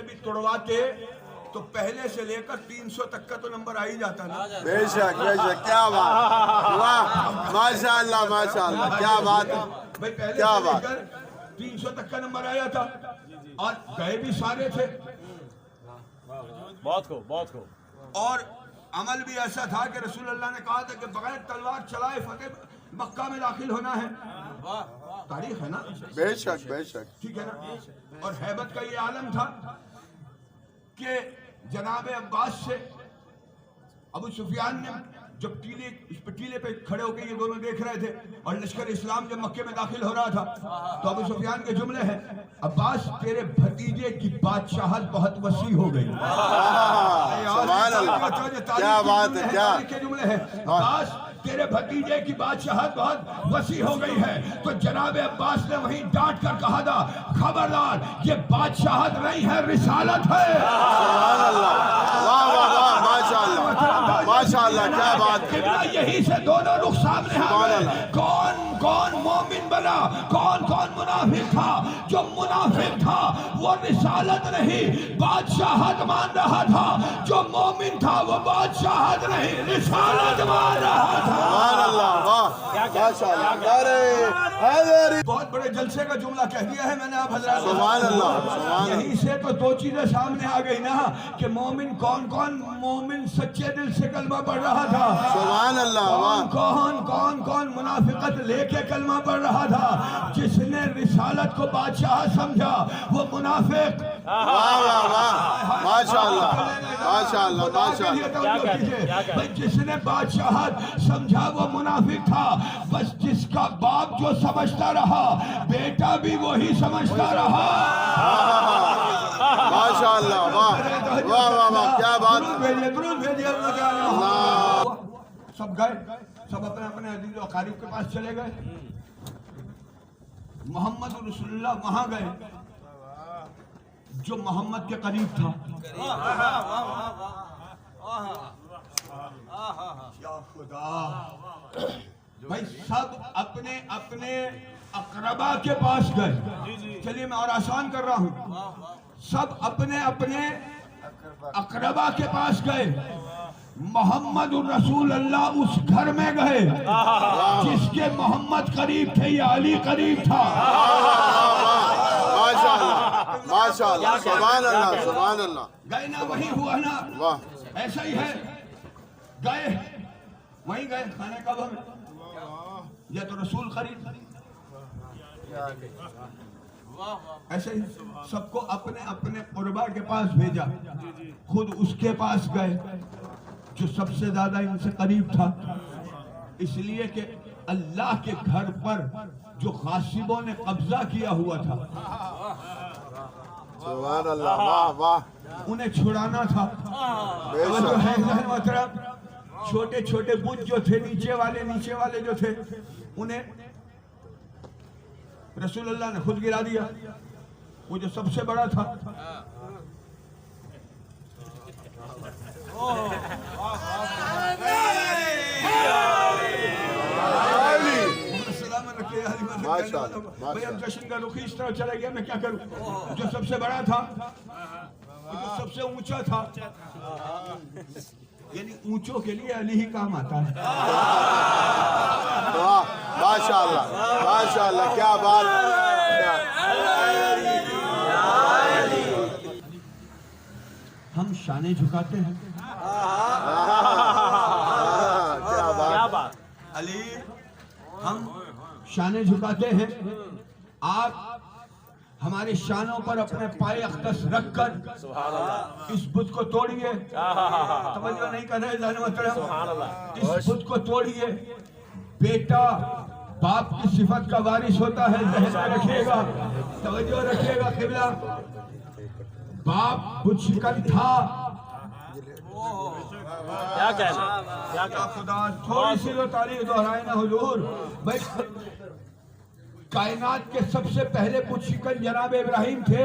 سے بھی توڑواتے تو پہلے سے لے کر 300 تک کا تو نمبر آ ہی جاتا نا. بے شک بے شک. کیا بات, واہ ماشاء اللہ ماشاء اللہ, کیا بات ہے بھائی, پہلے کیا سے لے بات. کر 300 تک کا نمبر آیا تھا اور گئے بھی سارے تھے. بہت خوب بہت خوب. اور عمل بھی ایسا تھا کہ رسول اللہ نے کہا تھا کہ بغیر تلوار چلائے فتح مکہ میں داخل ہونا ہے. تاریخ ہے نا. بے شک بے شک. ٹھیک ہے نا. اور ہیبت کا یہ عالم تھا کہ جناب عباس سے ابو سفیان نے جب ٹیلے پہ کھڑے ہو کے یہ دونوں دیکھ رہے تھے اور لشکر اسلام جب مکے میں داخل ہو رہا تھا تو ابو سفیان کے جملے ہیں, عباس تیرے بھتیجے کی بادشاہت بہت وسیع ہو گئی. سبحان اللہ, کیا بات ہے. کیا کے جملے ہیں, عباس تیرے بھتیجے کی بادشاہت بہت وسیع ہو گئی ہے. تو جناب عباس نے وہیں ڈانٹ کر کہا تھا, خبردار, یہ بادشاہت نہیں ہے, رسالت ہے. سبحان اللہ, واہ واہ واہ, ماشاء اللہ ماشاء اللہ, کیا بات ہے. یہی سے دونوں رخ سامنے آ گئے. کون کون مومن بنا, کون کون منافق تھا. جو منافق تھا وہ رسالت نہیں بادشاہت مان رہا تھا, جو مومن تھا وہ بادشاہت نہیں رسالت مان رہا تھا. سبحان اللہ, واہ ماشاء اللہ. ارے بہت بڑے جلسے کا جملہ کہہ دیا ہے میں نے آپ حضرات. سبحان اللہ سبحان اللہ. یہیں سے تو دو چیزیں سامنے آ گئی نا کہ مومن کون کون مومن سچے دل سے کلمہ پڑھ رہا تھا, سبحان اللہ, واہ کون کون کون منافقت لے کے کلمہ پڑھ رہا تھا. جس نے رسالت کو بادشاہ سمجھا وہ منافق. واہ واہ واہ, ماشاء اللہ ماشاء اللہ ماشاء اللہ. جس نے بادشاہت سمجھا وہ منافق تھا. بس جس کا باپ جو سمجھتا رہا بیٹا بھی وہی سمجھتا رہا. ماشاء اللہ, واہ واہ واہ واہ, کیا بات. سب گئے, سب اپنے اپنے عزیز و اقارب کے پاس چلے گئے. محمد رسول اللہ وہاں گئے جو محمد کے قریب تھا. یا خدا, بھائی سب اپنے اپنے اقربا کے پاس گئے. چلیے میں اور آسان کر رہا ہوں. سب اپنے اپنے اقربا کے پاس گئے. محمد الرسول اللہ اس گھر میں گئے جس کے محمد قریب تھے یا علی قریب تھا. ماشاء اللہ ماشاء اللہ, سبحان اللہ سبحان اللہ. گئے نا, وہی ہوا نا. واہ, ایسا ہی ہے, گئے وہیں گئے خانہ کعبہ میں. یا تو رسول قریب, ایسے ہی سب کو اپنے اپنے قربا کے پاس بھیجا. خود اس کے پاس گئے جو سب سے زیادہ ان سے قریب تھا, اس لیے کہ اللہ کے گھر پر جو غاصبوں نے قبضہ کیا ہوا تھا سبحان اللہ, واہ واہ, انہیں چھڑانا تھا. جو ہے محترم, چھوٹے چھوٹے بت جو تھے, نیچے والے جو تھے, انہیں رسول اللہ نے خود گرا دیا. وہ جو سب سے بڑا تھا بھائی اب جشن کا رخ اس طرح چلا گیا, میں کیا کروں. جو سب سے بڑا تھا, جو سب سے اونچا تھا, یعنی اونچوں کے لیے علی ہی کام آتا ہے. واہ ماشاء اللہ ماشاء اللہ, کیا بات. ہم شانے جھکاتے ہیں. کیا بات. علی, ہم شانے جھکاتے ہیں. آپ ہمارے شانوں پر اپنے پائے اقدس رکھ کر اس بت کو توڑیے. توجہ نہیں کر رہے ذہن محترم, اس بت کو توڑیے. بیٹا باپ کی صفت کا وارث ہوتا ہے, ذہن میں رکھیے گا, توجہ رکھیے گا. قبلہ باپ بت شکن تھا. کیا کہنا, خدا تھوڑی سی تو تاریخ دہرائے نا حضور. کائنات کے سب سے پہلے بت شکن جناب ابراہیم تھے.